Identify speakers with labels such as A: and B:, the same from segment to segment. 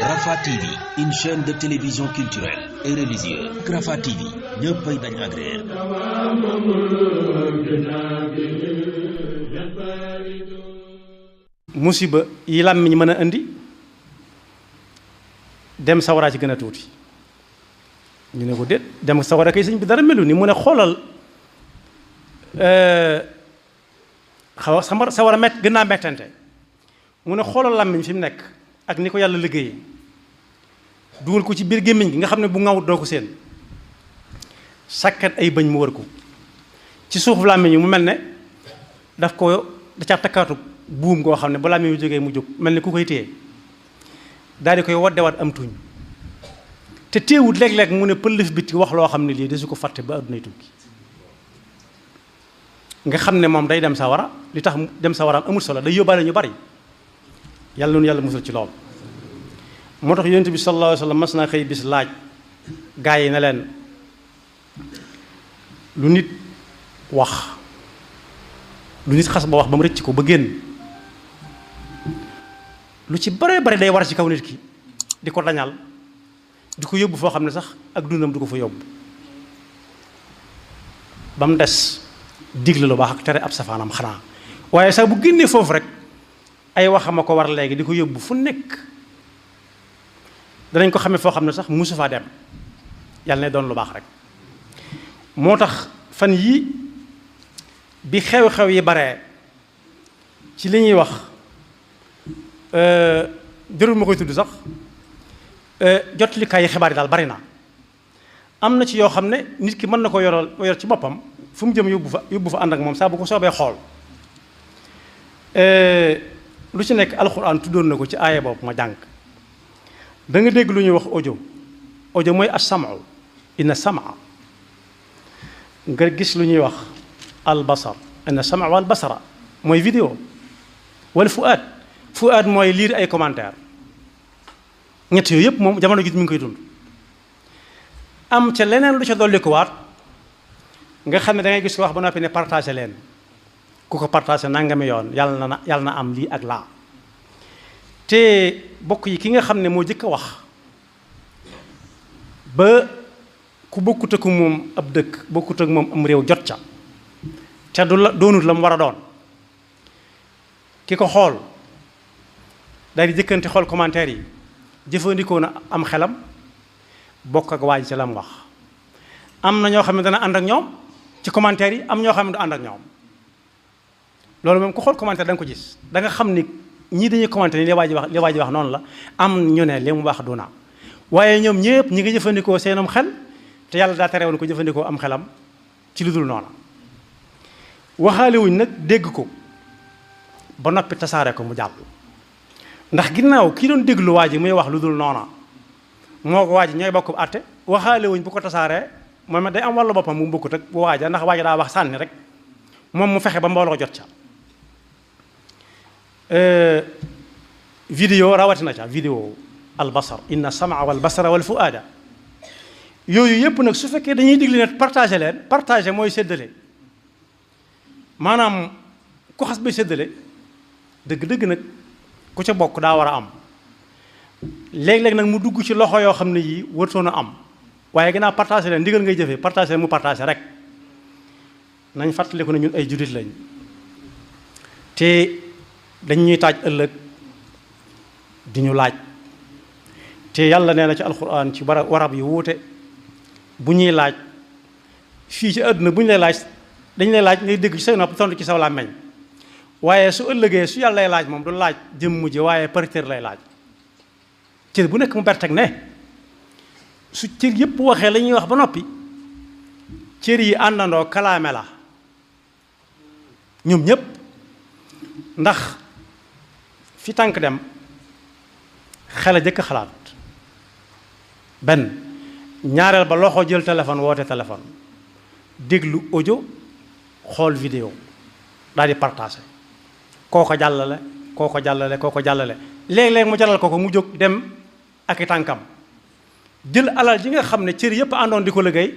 A: Rafah TV, une chaîne de télévision culturelle et religieuse. Rafah TV, ñëppay dañ agréer.
B: musiba yi làmmiñ mën a indi dem sawara ci gën a tuuti ñu ne ko déet dem sawara kay sëñ bi dara melu ni mu ne xoolal xaw a sawara gën naa mettante mu ne xoolal làmmiñ fi mu nekk ak ni ko yàlla liggéeyee dugal ko ci biir gémmiñ gi nga xam ne bu ngawut doo ko seen sakkat ay bëñ mu wër ko ci suuf làmmiñ yi mu mel ne daf ko da ca takkaatu buum goo xam ne ba làmmiñ yu jógee mu jóg mel ni ku koy téye daal di koy waddewaat am tuñ te téewut léeg-léeg mu ne pëllëf biti wax loo xam ne lii desu ko fàtte ba addunay tukki nga xam ne moom day dem sawara li tax dem sawaraam amul solo day yóbbaale ñu bari yàlla noonu yàlla musal ci lool moo tax yonent bi sallallahu alayhi wa sallam mas naa xëy bis laaj gaa yi ne leen lu nit wax lu nit xas ba wax ba mu rëcc ko ba génn lu ci bare bare day war ci kaw nit ki di ko dañal di ko yóbbu foo xam ne sax ak dundam du ko fa yóbbu ba mu des digle lu baax ak tere ab safaanam xanaa waaye sax bu génnee foofu rek ay waxama ko war léegi di ko yóbbu fu nekk danañ ko xamee foo xam ne sax musu faa dem yàlla ne doon lu baax rek moo tax fan yii bi xew-xew yi bare ci li ñuy wax jërul ma koy tudd sax jotlikaay yi xibaar yi daal bari na am na ci yoo xam ne nit ki mën na ko yor ci boppam fu mu jëm yóbbu fa ànd ak moom saa bu ko soobee xool lu ci nekk alxuraan tuddoon na ko ci aaya boobu ma jàng da nga dégg lu ñuy wax audio mooy as-sam'u inna sam'a nga gis lu ñuy wax albasar inna sam'a wal basara mooy vidéo wala fuaad mooy lire ay commentaire ñett yooyu yëpp moom jamono gi mi ngi koy dund am ca leneen lu ca dolli ko waat nga xam ne da ngay gis ko wax ba noppi ne partagé leen ku ko partagé nangami yoon yàlla na am lii ak laa te bokk yi ki nga xam ne moo jëkk a wax ba ku bokkut ak moom ab dëkk bokkut ak moom am réew jot ca te doonut la mu war a doon ki ko xool daal di jëkkante xool commentaire yi jëfandikoo na am xelam bokk ak waaj ca la mu wax am na ñoo xam ne dana ànd ak ñoom ci commentaire yi am ñoo xam ne du ànd ak ñoom loolu moom ku xool commentaire da nga ko gis da nga xam ni ñii dañuy commentaire li waa ji wax noonu la am ñu ne li mu wax du naa waaye ñoom ñëpp ñi ngi jëfandikoo seenam xel te yàlla daa tere woon ko jëfandikoo am xelam ci lu dul noona waxaale wuñ nag dégg ko ba noppi tasaare ko mu jàll ndax ginnaaw ki doon déglu waa ji muy wax lu dul noona moo ko waa ji ñooy bokk àtte waxaale wuñ bu ko tasaaree moom day am wàllu boppam mu bokkut ak bu waaja ndax waaja daa wax sànni rek moom mu fexe ba mbooloo jot ca vidéo rawatina ca vidéo al basar inna sam'a wal basara wal fuada yooyu yëpp nag su fekkee dañuy digli ne partagé mooy séddale maanaam ku xas bay séddale dëgg-dëgg nag ku ca bokk daa war a am léeg-léeg nag mu dugg ci loxo yoo xam ne yii wërtoon a am waaye gannaaw partagé leen ndigal ngay jëfee partagé mu partagé rek nañ fàttaliku ne ñun ay jullit lañ te dañ ñuy taaj ëllëg di ñu laaj te yàlla nee na ci alxuraan ci warab yu wuute bu ñuy laaj fii ci àdduna bu ñu lay laaj dañ lay laaj ngay dégg ci say nopp tontu ci saw làmmeñ waaye su ëllëgee su yàlla lay laaj moom du laaj jëmm ji waaye pariteer lay laaj cër bu nekk mu berteg ne su cër yëpp waxee la ñuy wax ba noppi cër yi àndandoo kalaame la ñoom ñëpp ndax fi tànk dem xel a jëkk xalaat benn ñaareel ba loxo jël téléphone woote téléphone déglu audio xool vidéo daal di partagé koo ko jàllale léeg-léeg mu jaral ko mu jóg dem ak i tànkam jël alal ji nga xam ne cër yëpp àndoon di ko liggéey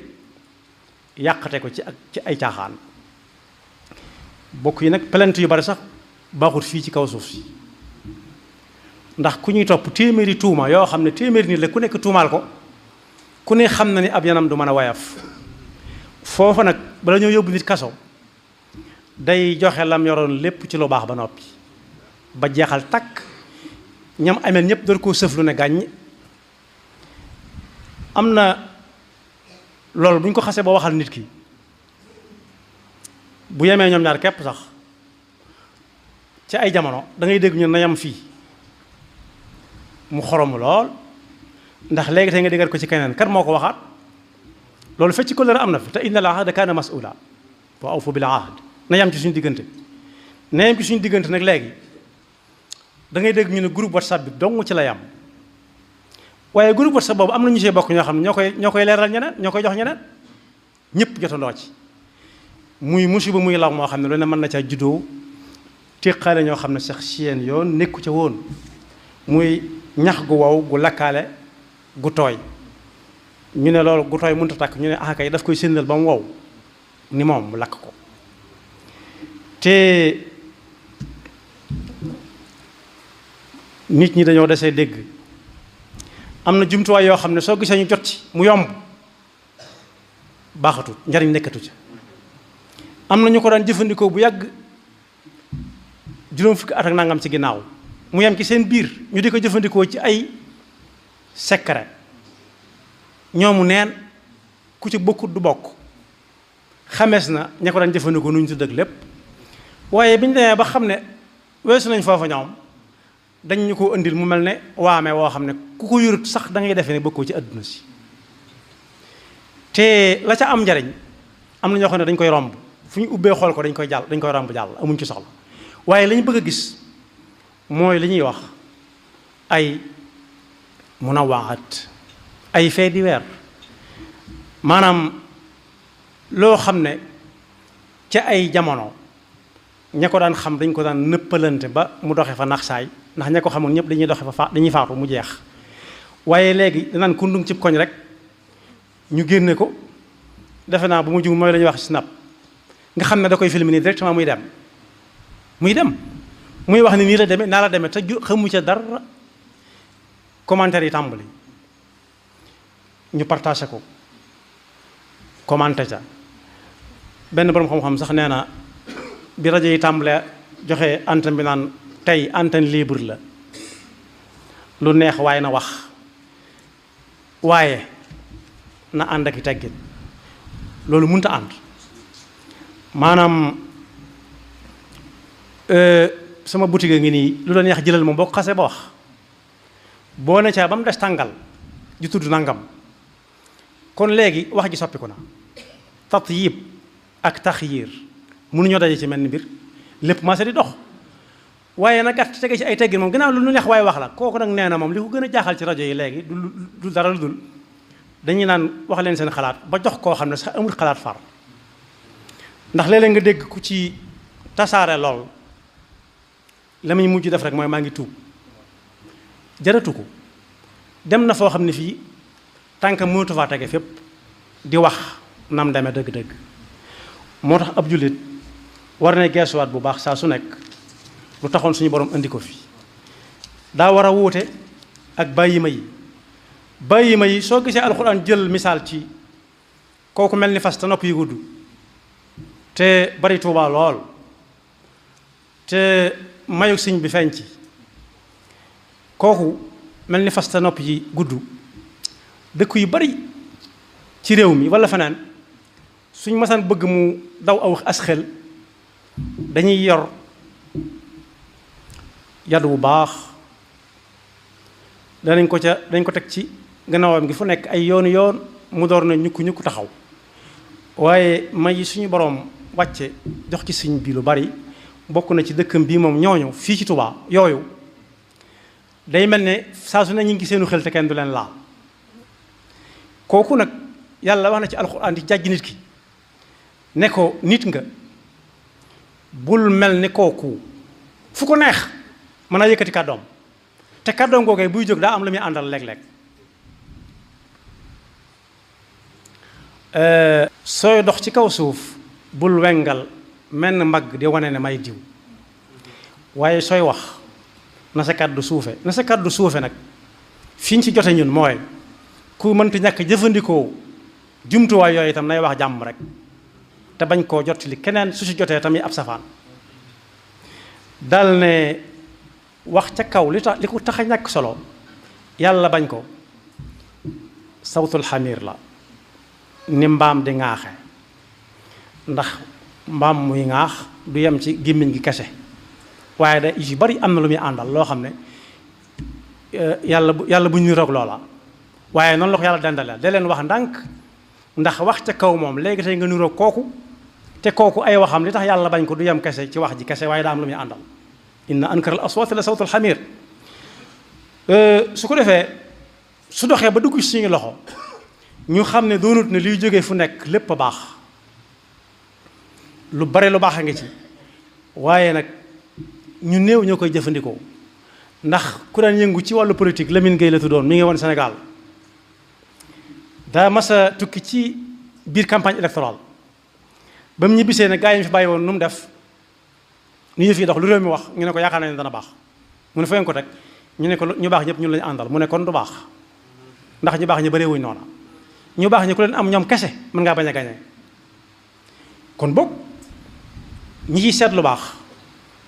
B: yàqate ko ci ay caaxaan. bokk yi nag plainte yu bari sax baaxut fii ci kaw suuf si ndax ku ñuy topp téeméeri tuuma yoo xam ne téeméeri nit la ku nekk tuumaal ko ku ne xam na ni ab yanam du mën a wayaf foofa nag bala ñoo yóbbu nit kaso day joxe lam yoroon lépp ci lu baax ba noppi ba jeexal takk ñam ameen ñëpp door koo sëf lu ne gàññ. am na loolu bu ñu ko xasee ba waxal nit ki bu yemee ñoom ñaar képp sax ci ay jamono da ngay dégg ñu na yam fii mu xoromu lool ndax léegi tey nga déggal ko ci keneen kan moo ko waxaat loolu fecc ko am na fi te inna al ahda kaana mas'uula wa awfu bil ahd na yam ci suñu diggante na yam ci suñu diggante nag léegi da ngay dégg ñu ne groupe WhatsApp bi dong ci la yam waaye groupe WhatsApp boobu am na ñu see bokk ñoo xam ne ñoo koy leeral ñeneen ñoo koy jox ñeneen ñëpp jotandoo ci muy musiba muy law moo xam ne lu ne mën na caa juddoo téqaale ñoo xam ne sax seen yoon nekku ca woon muy ñax gu wow gu lakkaale gu tooy ñu ne loolu gu tooy mënut a tàkk ñu ne ah kay daf koy séndal ba mu wow ni moom mu lakk ko te nit ñi dañoo desee dégg am na jumtuwaay yoo xam ne soo gisee ñu jot ci mu yomb baaxatut njariñ nekkatu ca am na ñu ko daan jëfandikoo bu yàgg juróom fukki at ak nangam ci ginnaaw mu yem ci seen biir ñu di ko jëfandikoo ci ay secret ñoomu neen ku ci bokkut du bokk xamees na ña ko daan jëfandikoo nu ñu tudd ak lépp waaye bi ñu demee ba xam ne weesu nañ foofa ñoom dañ ñu ko indil mu mel ne waame woo xam ne ku ko yurut sax da ngay defee ne bokkoo ci àdduna si te la ca am njariñ am na ñoo xam ne dañ koy romb fu ñu ubbee xool ko dañ koy romb jàll amuñ ci soxla waaye la ñu bëgg a gis mooy li ñuy wax ay munawaat ay fait divers maanaam loo xam ne ca ay jamono ña ko daan xam dañ ko daan nëppalante ba mu doxe fa nax saay ndax ña ko xamoon ñëpp dañuy doxe fa dañuy faatu mu jeex waaye léegi danaan kundung cib koñ rek ñu génne ko defe naa bu mu jug mooy la ñuy wax snap nga xam ne da koy filmer nii directement muy dem muy wax ni nii la demee naa la demee te xamu ca dara commentaire yi tàmbali ñu partagé ko commenté ca benn borom xam-xam sax nee na bi rajo yi tàmbalee joxe antenne bi naan tey antenne libre la lu neex waaye na wax waaye na ànd ak i teggin loolu mënut a ànd maanaam sama boutique ngi nii lu la neex jëlal moom boo ko xasee ba wax boo ne caa ba mu des tàngal ju tudd nangam kon léegi wax ji soppiku na tatyib ak taxyiir mënuñoo daje ci mel ni mbir lépp maase di dox waaye nag gàtt tege ci ay teggin moom gannaaw lu neex waaye wax la kooku nag nee na moom li ko gën a jaaxal ci rajo yi léegi du dara lu dul dañuy naan wax leen seen xalaat ba jox koo xam ne sax amul xalaat far ndax léeg-léeg nga dégg ku ci tasaare lool la muy mujj def rek mooy maa ngi tuub jaratu ko dem na foo xam ne fii tànk mënatu faa tege fépp di wax nam demee dëgg-dëgg moo tax ab jullit war na geesuwaat bu baax saa su nekk lu taxoon suñu borom indi ko fi daa war a wuute ak bàyyi ma yi soo gisee alxuraan jël misaal ci kooku mel ni fas te nopp yi gudd te bari tuubaa lool te mayu sëñ bi feeñ ci kooku mel ni fas te nopp yi gudd dëkk yu bari ci réew mi walla feneen suñ masaan bëgg mu daw aw asxel dañuy yor yàdd bu baax dañ ko teg ci gannaawam gi fu nekk ay yoon mu door na ñukk taxaw waaye may suñu boroom wàcce jox ci sëñ bi lu bari bokk na ci dëkkam bii moom ñooñu fii ci Touba yooyu day mel ne saa su ne ñu ngi seenu xel te kenn du leen laal kooku nag yàlla wax na ci alxuraan di jàjj nit ki ne ko nit nga bul mel ni kooku fu ko neex mën a yëkkati kàddoom te kàddoom googee buy jóg daa am lu muy àndal léeg-léeg sooy dox ci kaw suuf bul wengal menn mbagg di wane ne may diw waaye sooy wax na sa kàddu suufe nag fi ñu ci jote ñun mooy ku mënti ñàkk jëfandikoo jumtuwaay yooyu itam nay wax jàmm rek te bañ koo jot li keneen su si jotee tamit ab safaan dal ne wax ca kaw li ko tax a ñàkk solo yàlla bañ ko sawtul xamir la ni mbaam di ŋaaxe ndax mbaam muy ŋaax du yem ci gémmiñ gi kese waaye da yu bari am na lu muy àndal loo xam ne yàlla bu ñu roog loola waaye noonu la ko yàlla dendale da leen wax ndànk ndax wax ca kaw moom léegi tey nga niroog kooku te kooku ay waxam li tax yàlla bañ ko du yem kese ci wax ji kese waaye daa am lu muy àndal inna ankara al aswaati la sawtul xamir su ko defee su doxee ba dugg ci suñu loxo ñu xam ne doonut ne liy jógee fu nekk lépp a baax lu bare lu baax a ngi ci waaye nag ñu néew ñoo koy jëfandikoo ndax ku daan yëngu ci wàllu politique Lamine Gueye la tuddoon mi ngi woon Sénégal daa mas a tukki ci biir campagne électorale ba mu ñibbisee ne gaa yi fi bàyyi woon nu mu def nu yëf yi dox lu réew mi wax ñu ne ko yaakaar nañ ne dana baax mu ne fa ngeen ko teg ñu ne ko ñu baax ñëpp ñun lañu àndal mu ne kon du baax ndax ñu baax ñi bëree wuñ noona ñu baax ñi ku leen am ñoom kese mën ngaa bañ a gañe kon boog ñi ciy seet lu baax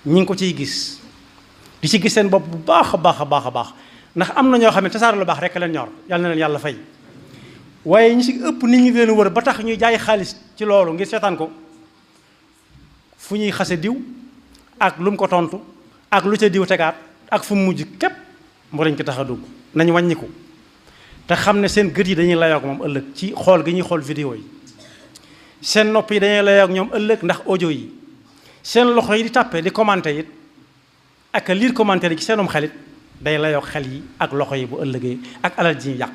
B: ñi ngi ko ciy gis di ci gis seen bopp bu baax a baax a baax a baax ndax am na ñoo xam ne tasaare lu baax rek leen ñor yàlla na leen yàlla fay waaye ñi ci ëpp nit ñi leen wër ba tax ñuy jaay xaalis ci loolu ngir seetaan ko fu ñuy xase diw ak lu mu ko tontu ak lu ca diw tegaat ak fu mu mujj képp moo lañ ko tax a dugg nañ wàññiku te xam ne seen gët yi dañuy layoog moom ëllëg ci xool gi ñuy xool vidéo yi seen nopp yi dañuy layoog ñoom ëllëg ndax audio yi seen loxo yi di tàppe di commenter it ak lire commentaire yi ci seenum xelit day layoog xel yi ak loxo yi bu ëllëgee ak alal ji yàq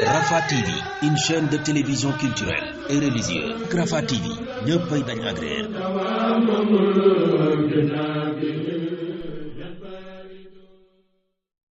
A: Rafah TV, une chaîne de télévision culturelle et religieuse. Rafah TV, ñëppay dañ agréer